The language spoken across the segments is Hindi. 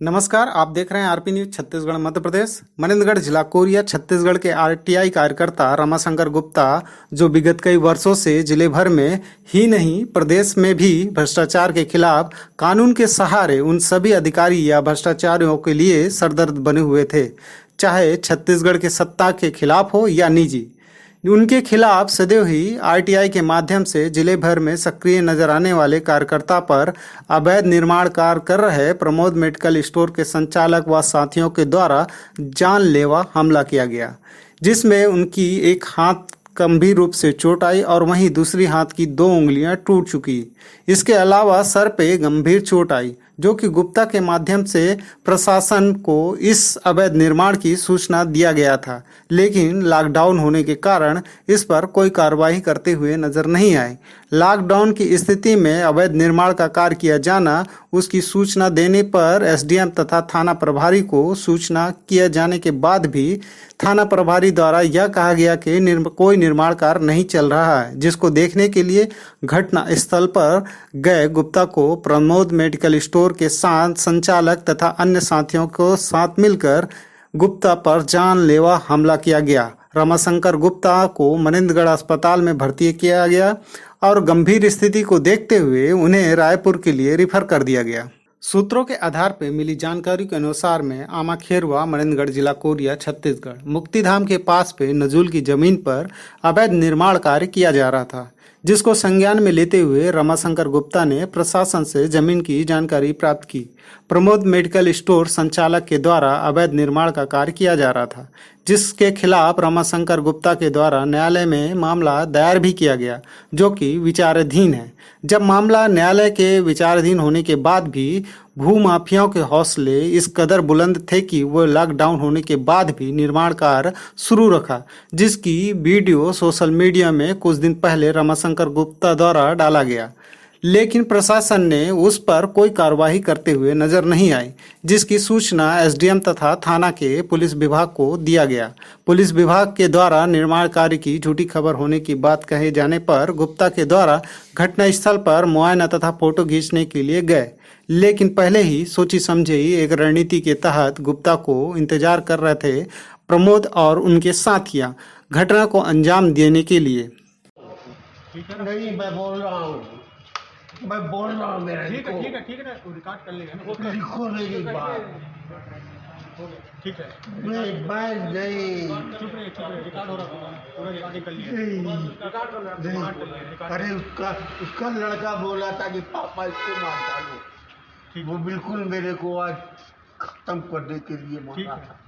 नमस्कार, आप देख रहे हैं आरपी न्यूज छत्तीसगढ़ मध्य प्रदेश। मनेंद्रगढ़ जिला कोरिया छत्तीसगढ़ के आरटीआई कार्यकर्ता रमाशंकर गुप्ता, जो विगत कई वर्षों से जिले भर में ही नहीं प्रदेश में भी भ्रष्टाचार के खिलाफ कानून के सहारे उन सभी अधिकारी या भ्रष्टाचारियों के लिए सरदर्द बने हुए थे, चाहे छत्तीसगढ़ के सत्ता के खिलाफ हो या निजी। उनके खिलाफ सदैव ही आरटीआई के माध्यम से जिले भर में सक्रिय नजर आने वाले कार्यकर्ता पर अवैध निर्माण कार्य कर रहे प्रमोद मेडिकल स्टोर के संचालक व साथियों के द्वारा जानलेवा हमला किया गया, जिसमें उनकी एक हाथ गंभीर रूप से चोट आई और वहीं दूसरी हाथ की 2 उंगलियां टूट चुकी। इसके अलावा सर पे गंभीर चोट आई, जो कि गुप्ता के माध्यम से प्रशासन को इस अवैध निर्माण की सूचना दिया गया था, लेकिन लॉकडाउन होने के कारण इस पर कोई कार्रवाई करते हुए नजर नहीं आए। लॉकडाउन की स्थिति में अवैध निर्माण का कार्य किया जाना, उसकी सूचना देने पर एसडीएम तथा थाना प्रभारी को सूचना किए जाने के बाद भी थाना प्रभारी द्वारा यह कहा गया कि कोई निर्माण कार्य नहीं चल रहा है, जिसको देखने के लिए घटना स्थल पर गए गुप्ता को प्रमोद मेडिकल स्टोर के साथ संचालक तथा अन्य साथियों को साथ मिलकर गुप्ता पर जानलेवा हमला किया गया। रमाशंकर गुप्ता को मनेंद्रगढ़ अस्पताल में भर्ती किया गया और गंभीर स्थिति को देखते हुए उन्हें रायपुर के लिए रिफर कर दिया गया। सूत्रों के आधार पर मिली जानकारी के अनुसार में आमाखेरवा, मनेंद्रगढ़ जिला कोरिया छत्तीसगढ़ मुक्तिधाम के पास पे नजूल की जमीन पर अवैध निर्माण कार्य किया जा रहा था, जिसको संज्ञान में लेते हुए रमाशंकर गुप्ता ने प्रशासन से जमीन की जानकारी प्राप्त की। प्रमोद मेडिकल स्टोर संचालक के द्वारा अवैध निर्माण का कार्य किया जा रहा था, जिसके खिलाफ रमाशंकर गुप्ता के द्वारा न्यायालय में मामला दायर भी किया गया, जो कि विचाराधीन है। जब मामला न्यायालय के विचाराधीन होने के बाद भी भूमाफियाओं के हौसले इस कदर बुलंद थे कि वह लॉकडाउन होने के बाद भी निर्माण कार्य शुरू रखा, जिसकी वीडियो सोशल मीडिया में कुछ दिन पहले रमाशंकर गुप्ता द्वारा डाला गया, लेकिन प्रशासन ने उस पर कोई कार्रवाई करते हुए नजर नहीं आई, जिसकी सूचना एसडीएम तथा थाना के पुलिस विभाग को दिया गया। पुलिस विभाग के द्वारा निर्माण कार्य की झूठी खबर होने की बात कहे जाने पर गुप्ता के द्वारा घटनास्थल पर मुआयना तथा फोटो खींचने के लिए गए, लेकिन पहले ही सोची समझी एक रणनीति के तहत गुप्ता को इंतजार कर रहे थे प्रमोद और उनके साथियां घटना को अंजाम देने के लिए। नहीं, मैं बोल रहा हूँ मेरा ठीक है ना, रिकॉर्ड कर लेंगे ना। लिखो मेरी बात। ठीक है, मैं नहीं। चुप रहिए, रिकॉर्ड हो रहा है, पूरा रिकॉर्डिंग कर लिए। अरे उसका लड़का बोला था कि पापा इसको मार डालो, वो बिल्कुल मेरे को आज खत्म करने के लिए मारा था।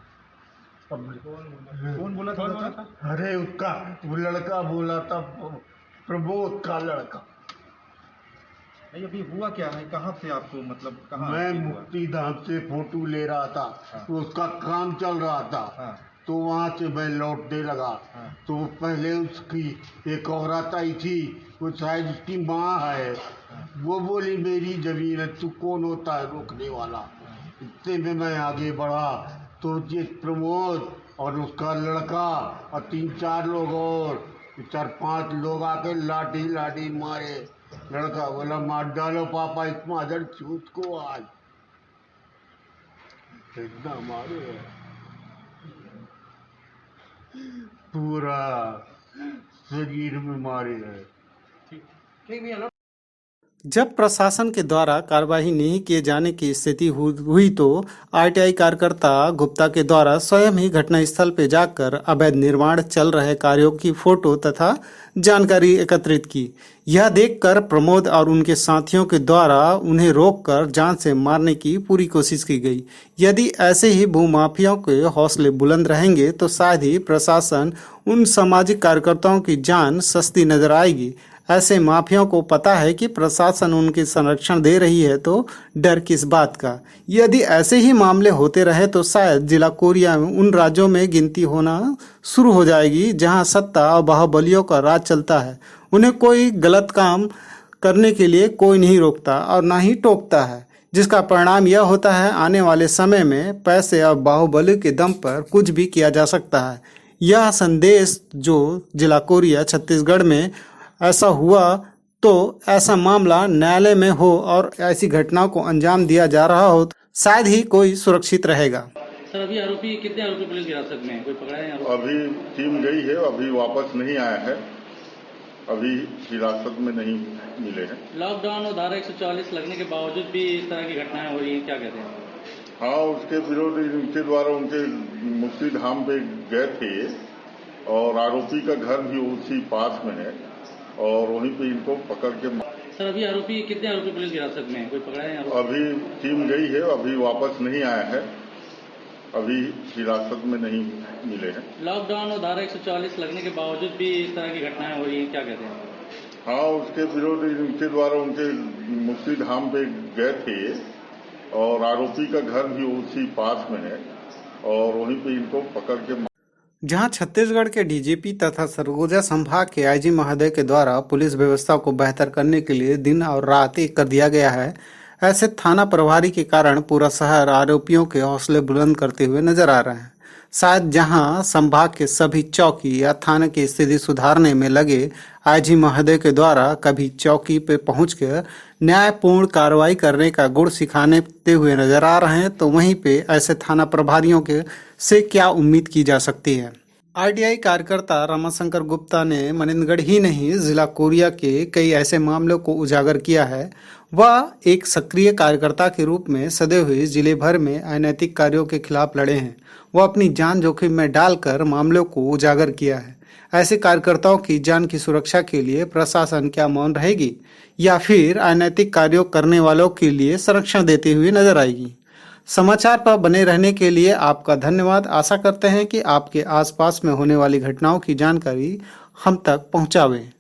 कौन बोला था? अरे उसका वो लड़का बोला था, प्रमोद का लड़का। नहीं, अभी हुआ क्या है? कहाँ थे आपको, मतलब कहाँ? मैं मुक्तिधाम से फोटो ले रहा था। हाँ। तो उसका काम चल रहा था। हाँ। तो वहाँ से मैं लौटने लगा। हाँ। तो पहले उसकी एक औरत आई थी, वो शायद उसकी माँ है। हाँ। वो बोली मेरी जमीन है, तू कौन होता है रोकने वाला? इतने में मैं आगे बढ़ा तो ये प्रमोद और उसका लड़का और 3-4 लोग और 4-5 लोग आके लाठी मारे। लड़का बोला मार डालो पापा इस मादर चूत को आज। इतना मारे पूरा शरीर में मारे है। जब प्रशासन के द्वारा कार्रवाई नहीं किए जाने की स्थिति हुई तो आरटीआई कार्यकर्ता गुप्ता के द्वारा स्वयं ही घटनास्थल पर जाकर अवैध निर्माण चल रहे कार्यों की फोटो तथा जानकारी एकत्रित की। यह देखकर प्रमोद और उनके साथियों के द्वारा उन्हें रोककर जान से मारने की पूरी कोशिश की गई। यदि ऐसे ही भूमाफियाओं के हौसले बुलंद रहेंगे तो शायद ही प्रशासन उन सामाजिक कार्यकर्ताओं की जान सस्ती नजर आएगी। ऐसे माफियाओं को पता है कि प्रशासन उनके संरक्षण दे रही है, तो डर किस बात का। यदि ऐसे ही मामले होते रहे तो शायद जिला कोरिया में उन राज्यों में गिनती होना शुरू हो जाएगी जहां सत्ता और बाहुबलियों का राज चलता है। उन्हें कोई गलत काम करने के लिए कोई नहीं रोकता और ना ही टोकता है, जिसका परिणाम यह होता है आने वाले समय में पैसे और बाहुबली के दम पर कुछ भी किया जा सकता है। यह संदेश जो जिला कोरिया छत्तीसगढ़ में ऐसा हुआ तो ऐसा मामला न्यायालय में हो और ऐसी घटनाओं को अंजाम दिया जा रहा हो शायद ही कोई सुरक्षित रहेगा। सर अभी आरोपी कितने आरोपी पुलिस हिरासत में है, कोई पकड़ा है आरोपी? अभी टीम गई है, अभी वापस नहीं आया है, अभी हिरासत में नहीं मिले हैं। लॉकडाउन और धारा 144 लगने के बावजूद भी इस तरह की घटनाएं हो रही हैं, क्या कहते हैं? हाँ, उसके विरोध उनके द्वारा उनके मुक्ति धाम पे गए थे और आरोपी का घर भी उसी पास में है और वहीं पे इनको पकड़ के सर अभी आरोपी कितने आरोपी पुलिस हिरासत में है, कोई पकड़ा है आरोपी? अभी टीम गई है, अभी वापस नहीं आया है, अभी हिरासत में नहीं मिले हैं। लॉकडाउन और धारा 144 लगने के बावजूद भी इस तरह की घटनाएं हो रही हैं, क्या कहते हैं? हाँ, उसके विरोध उनके द्वारा उनके मुक्ति धाम पे गए थे और आरोपी का घर भी उसी पास में है और वहीं पे इनको पकड़ के जहां छत्तीसगढ़ के डीजीपी तथा सरगुजा संभाग के आईजी महोदय के द्वारा पुलिस व्यवस्था को बेहतर करने के लिए दिन और रात एक कर दिया गया है, ऐसे थाना प्रभारी के कारण पूरा शहर आरोपियों के हौसले बुलंद करते हुए नजर आ रहे हैं। शायद जहां संभाग के सभी चौकी या थाने की स्थिति सुधारने में लगे आईजी महोदय के द्वारा कभी चौकी पे पहुंचकर न्यायपूर्ण कार्रवाई करने का गुण सिखाते हुए नजर आ रहे हैं, तो वहीं पे ऐसे थाना प्रभारियों के से क्या उम्मीद की जा सकती है। आरटीआई कार्यकर्ता रमाशंकर गुप्ता ने मनिंदगढ़ ही नहीं जिला कोरिया के कई ऐसे मामलों को उजागर किया है। वह एक सक्रिय कार्यकर्ता के रूप में सदैव हुए जिले भर में अनैतिक कार्यों के खिलाफ लड़े हैं। वह अपनी जान जोखिम में डालकर मामलों को उजागर किया है। ऐसे कार्यकर्ताओं की जान की सुरक्षा के लिए प्रशासन क्या मौन रहेगी या फिर अनैतिक कार्यों करने वालों के लिए संरक्षण देते हुए नजर आएगी। समाचार पर बने रहने के लिए आपका धन्यवाद। आशा करते हैं कि आपके आसपास में होने वाली घटनाओं की जानकारी हम तक पहुंचावें।